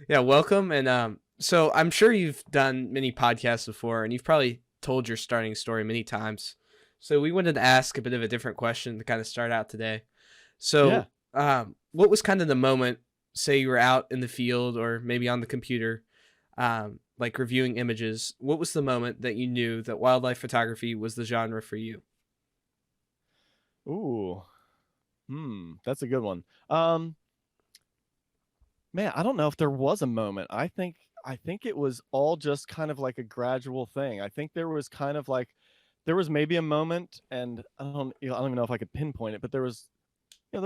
Yeah, welcome. And so I'm sure you've done many podcasts before, and you've probably told your starting story many times. So we wanted to ask a bit of a different question to kind of start out today. Yeah. So, what was kind of the moment, say you were out in the field or maybe on the computer, like reviewing images? What was the moment that you knew that wildlife photography was the genre for you? Ooh. That's a good one. Man, I don't know if there was a moment. I think it was all just kind of like a gradual thing. I think there was kind of like there was maybe a moment, and I don't even know if I could pinpoint it, but there was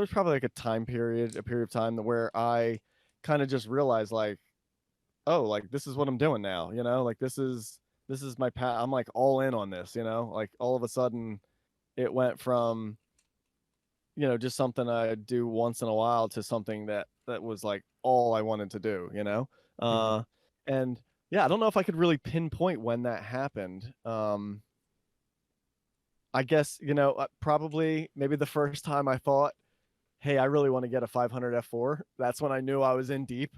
probably like a period of time where I kind of just realized like, oh, like this is what I'm doing now, like this is my path. I'm like all in on this, like all of a sudden it went from just something I do once in a while to something that was like all I wanted to do. Hmm. Uh and yeah, I don't know if I could really pinpoint when that happened. I guess, probably maybe the first time I thought, "Hey, I really want to get a 500 F4." That's when I knew I was in deep.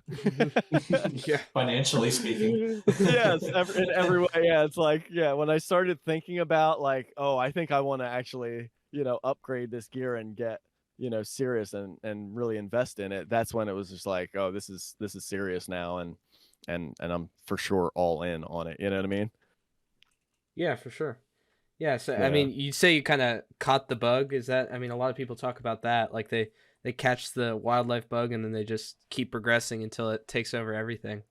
Yeah. Financially speaking. Yes, in every way. Yeah, it's like, yeah, when I started thinking about like, oh, I think I want to actually, upgrade this gear and get, serious and really invest in it. That's when it was just like, oh, this is serious now, and I'm for sure all in on it. You know what I mean? Yeah, for sure. Yeah, so I Yeah. mean, you'd say you kind of caught the bug. Is that? I mean, a lot of people talk about that. Like they catch the wildlife bug and then they just keep progressing until it takes over everything.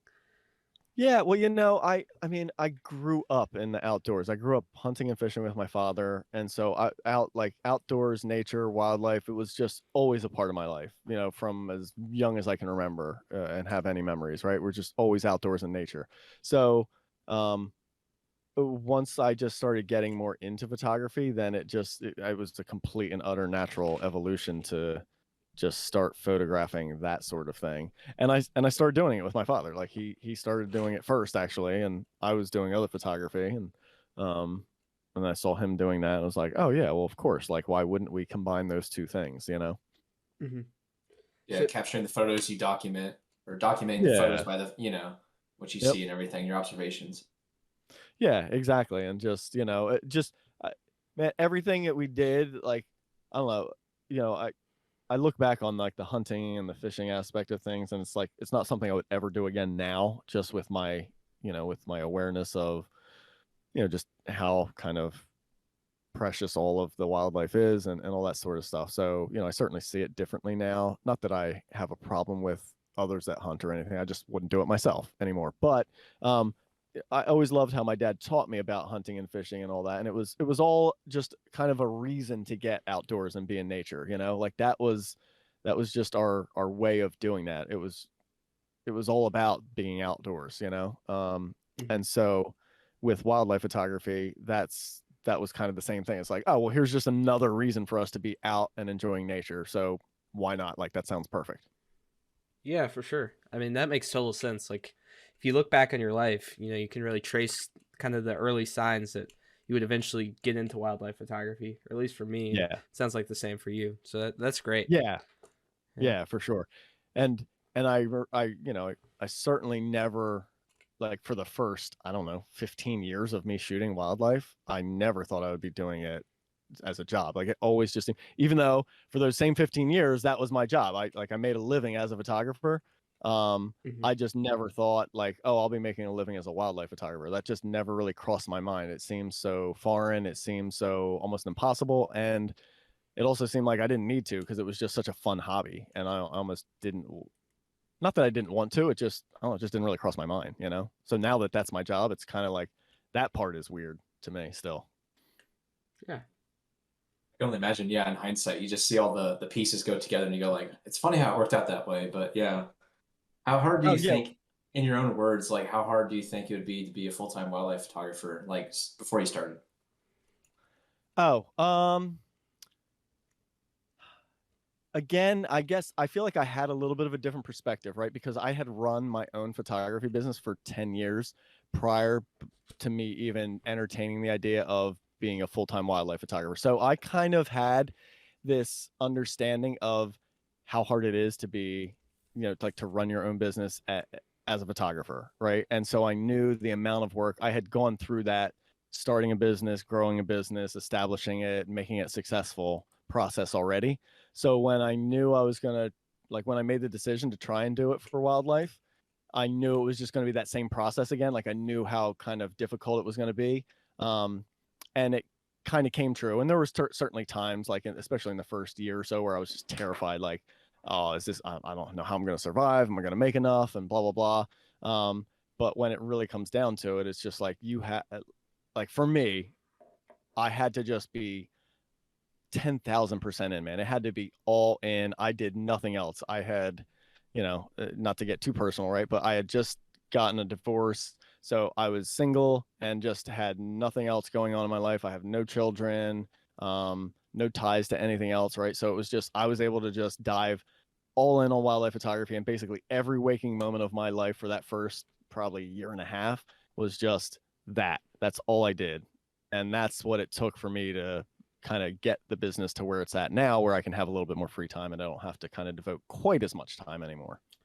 Yeah, well, I mean, I grew up in the outdoors. I grew up hunting and fishing with my father, and so outdoors, nature, wildlife, it was just always a part of my life, from as young as I can remember, and have any memories, right? We're just always outdoors in nature. So, um once I just started getting more into photography, then it was a complete and utter natural evolution to just start photographing that sort of thing. And I started doing it with my father. Like he started doing it first actually, and I was doing other photography, um and I saw him doing that and I was like, "Oh yeah, well of course, like why wouldn't we combine those two things?" Hmm. Yeah, So capturing the photos you document or documenting the photos Yeah. by what you Yep. see and everything, your observations. Yeah, exactly. And just, man, everything that we did, like, I don't know, you know, I look back on like the hunting and the fishing aspect of things, and it's like it's not something I would ever do again now, just with my awareness of, just how kind of precious all of the wildlife is and all that sort of stuff. So, I certainly see it differently now. Not that I have a problem with others that hunt or anything. I just wouldn't do it myself anymore. But I always loved how my dad taught me about hunting and fishing and all that. And it was all just kind of a reason to get outdoors and be in nature, like that was just our way of doing that. It was all about being outdoors. mhm. And so with wildlife photography, that was kind of the same thing. It's like, oh, well, here's just another reason for us to be out and enjoying nature. So why not? Like that sounds perfect. Yeah, for sure. I mean, that makes total sense. Like if you look back on your life, you can really trace kind of the early signs that you would eventually get into wildlife photography, or at least for me, and it Yeah. sounds like the same for you. So that's great. Yeah. Yeah. Yeah, for sure. And I certainly never, like, for the first, I don't know, 15 years of me shooting wildlife, I never thought I would be doing it as a job. Like it always just even though for those same 15 years that was my job. I made a living as a photographer. Hmm. I just never thought like, oh, I'll be making a living as a wildlife photographer. That just never really crossed my mind. It seems so foreign, it seems so almost impossible, and it also seemed like I didn't need to because it was just such a fun hobby, and I almost didn't. Not that I didn't want to, it just I don't know, it just didn't really cross my mind. So now that that's my job, it's kind of like that part is weird to me still. Yeah. I can only imagine, yeah, in hindsight, you just see all the pieces go together and you go like, it's funny how it worked out that way. But yeah. How hard do Oh you yeah. think, in your own words, like how hard do you think it would be to be a full-time wildlife photographer, like before you started? Oh, again, I guess I feel like I had a little bit of a different perspective, right? Because I had run my own photography business for 10 years prior to me even entertaining the idea of being a full-time wildlife photographer. So I kind of had this understanding of how hard it is to be, like to run your own business as a photographer, right? And so I knew the amount of work I had gone through, that starting a business, growing a business, establishing it, making it successful process already. So when I knew I was going to, like when I made the decision to try and do it for wildlife, I knew it was just going to be that same process again. Like I knew how kind of difficult it was going to be. And it kind of came true. And there was certainly times, like especially in the first year or so, where I was just terrified, like, oh, is this, I don't know how I'm going to survive. Am I going to make enough? And blah, blah, blah. But when it really comes down to it, it's just like like for me, I had to just be 10,000% in, man. It had to be all in. I did nothing else. I had, not to get too personal, right? But I had just gotten a divorce. So I was single and just had nothing else going on in my life. I have no children, no ties to anything else, right? So it was just, I was able to just dive all in on wildlife photography, and basically every waking moment of my life for that first probably year and a half was just that. That's all I did. And that's what it took for me to kind of get the business to where it's at now, where I can have a little bit more free time and I don't have to kind of devote quite as much time anymore.